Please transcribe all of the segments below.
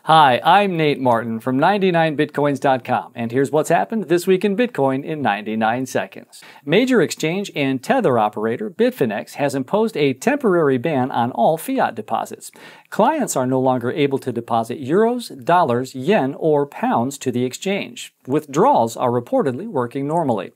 Hi, I'm Nate Martin from 99bitcoins.com, and here's what's happened this week in Bitcoin in 99 seconds. Major exchange and tether operator Bitfinex has imposed a temporary ban on all fiat deposits. Clients are no longer able to deposit euros, dollars, yen, or pounds to the exchange. Withdrawals are reportedly working normally.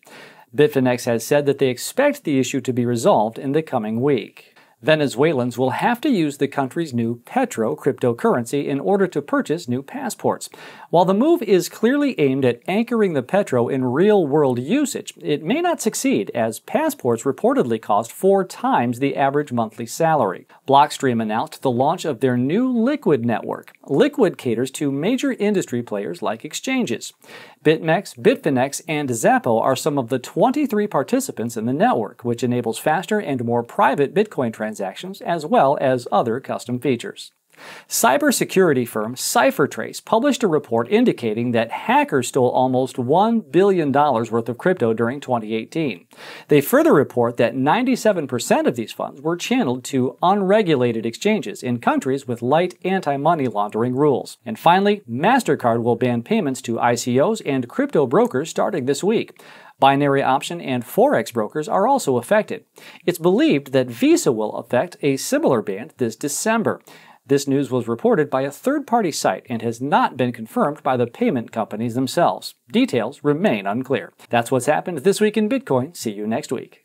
Bitfinex has said that they expect the issue to be resolved in the coming week. Venezuelans will have to use the country's new petro cryptocurrency in order to purchase new passports. While the move is clearly aimed at anchoring the petro in real-world usage, it may not succeed, as passports reportedly cost 4 times the average monthly salary. Blockstream announced the launch of their new Liquid network. Liquid caters to major industry players like exchanges. BitMEX, Bitfinex, and Zappo are some of the 23 participants in the network, which enables faster and more private Bitcoin transactions as well as other custom features. Cybersecurity firm CipherTrace published a report indicating that hackers stole almost $1 billion worth of crypto during 2018. They further report that 97% of these funds were channeled to unregulated exchanges in countries with light anti-money laundering rules. And finally, MasterCard will ban payments to ICOs and crypto brokers starting this week. Binary option and forex brokers are also affected. It's believed that Visa will affect a similar ban this December. This news was reported by a third-party site and has not been confirmed by the payment companies themselves. Details remain unclear. That's what's happened this week in Bitcoin. See you next week.